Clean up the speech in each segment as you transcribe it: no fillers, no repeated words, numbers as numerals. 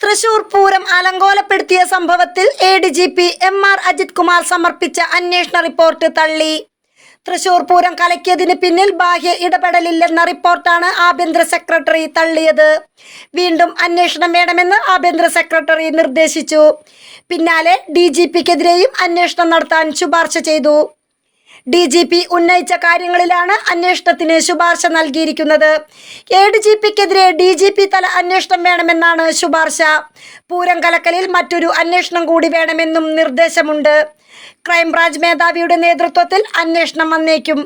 തൃശൂർ പൂരം അലങ്കോലപ്പെടുത്തിയ സംഭവത്തിൽ ADGP MR Ajith Kumar സമർപ്പിച്ച അന്വേഷണ റിപ്പോർട്ട് തള്ളി. തൃശൂർ പൂരം കലക്കിയതിന് പിന്നിൽ ബാഹ്യ ഇടപെടലില്ലെന്ന റിപ്പോർട്ടാണ് ആഭ്യന്തര സെക്രട്ടറി തള്ളിയത്. വീണ്ടും അന്വേഷണം വേണമെന്ന് ആഭ്യന്തര സെക്രട്ടറി നിർദ്ദേശിച്ചു. പിന്നാലെ DGPക്കെതിരെയും അന്വേഷണം നടത്താൻ ശുപാർശ ചെയ്തു. DGP ഉന്നയിച്ച കാര്യങ്ങളിലാണ് അന്വേഷണത്തിന് ശുപാർശ നൽകിയിരിക്കുന്നത്. ADGPക്കെതിരെ DGP തല അന്വേഷണം വേണമെന്നാണ് ശുപാർശ. പൂരം കലക്കലിൽ മറ്റൊരു അന്വേഷണം കൂടി വേണമെന്നും നിർദ്ദേശമുണ്ട്. ക്രൈംബ്രാഞ്ച് മേധാവിയുടെ നേതൃത്വത്തിൽ അന്വേഷണം വന്നേക്കും.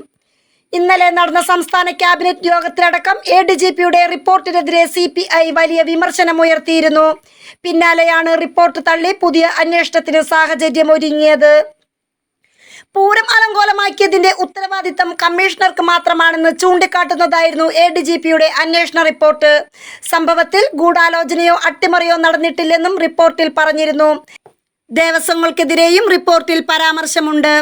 ഇന്നലെ നടന്ന സംസ്ഥാന ക്യാബിനറ്റ് യോഗത്തിലടക്കം ADGPയുടെ റിപ്പോർട്ടിനെതിരെ CPI വലിയ വിമർശനമുയർത്തിയിരുന്നു. പിന്നാലെയാണ് റിപ്പോർട്ട് തള്ളി പുതിയ അന്വേഷണത്തിന് സാഹചര്യമൊരുങ്ങിയത്. പൂരം അലങ്കോലമാക്കിയതിന്റെ ഉത്തരവാദിത്തം കമ്മീഷണർക്ക് മാത്രമാണെന്ന് ചൂണ്ടിക്കാട്ടുന്നതായിരുന്നു ADGPയുടെ അന്വേഷണ റിപ്പോർട്ട്. സംഭവത്തിൽ ഗൂഢാലോചനയോ അട്ടിമറിയോ നടന്നിട്ടില്ലെന്നും റിപ്പോർട്ടിൽ പറഞ്ഞിരുന്നു. ദേവസ്വങ്ങൾക്കെതിരെയും റിപ്പോർട്ടിൽ പരാമർശമുണ്ട്.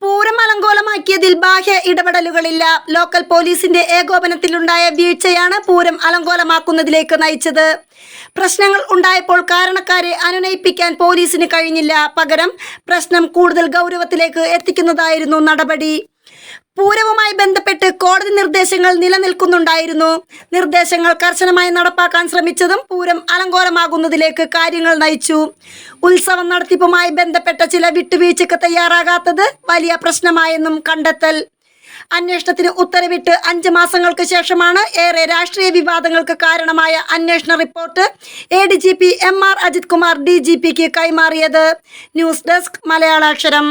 പൂരം അലങ്കോലമാക്കിയതിൽ ബാഹ്യ ഇടപെടലുകളില്ല. ലോക്കൽ പോലീസിന്റെ ഏകോപനത്തിലുണ്ടായ വീഴ്ചയാണ് പൂരം അലങ്കോലമാക്കുന്നതിലേക്ക് നയിച്ചത്. പ്രശ്നങ്ങൾ ഉണ്ടായപ്പോൾ കാരണക്കാരെ അനുനയിപ്പിക്കാൻ പോലീസിന് കഴിഞ്ഞില്ല. പകരം പ്രശ്നം കൂടുതൽ ഗൗരവത്തിലേക്ക് എത്തിക്കുന്നതായിരുന്നു നടപടി. പൂരവുമായി ബന്ധപ്പെട്ട് കോടതി നിർദ്ദേശങ്ങൾ നിലനിൽക്കുന്നുണ്ടായിരുന്നു. നിർദ്ദേശങ്ങൾ കർശനമായി നടപ്പാക്കാൻ ശ്രമിച്ചതും പൂരം അലങ്കോലമാകുന്നതിലേക്ക് കാര്യങ്ങൾ നയിച്ചു. ഉത്സവം നടത്തിപ്പുമായി ബന്ധപ്പെട്ട ചില വിട്ടുവീഴ്ചയ്ക്ക് തയ്യാറാകാത്തത് വലിയ പ്രശ്നമായെന്നും കണ്ടെത്തൽ. അന്വേഷണത്തിന് ഉത്തരവിട്ട് 5 മാസങ്ങൾക്ക് ശേഷമാണ് ഏറെ രാഷ്ട്രീയ വിവാദങ്ങൾക്ക് കാരണമായ അന്വേഷണ report ADGP MR Ajith Kumar DGPക്ക് കൈമാറിയത്. News desk മലയാളാക്ഷരം.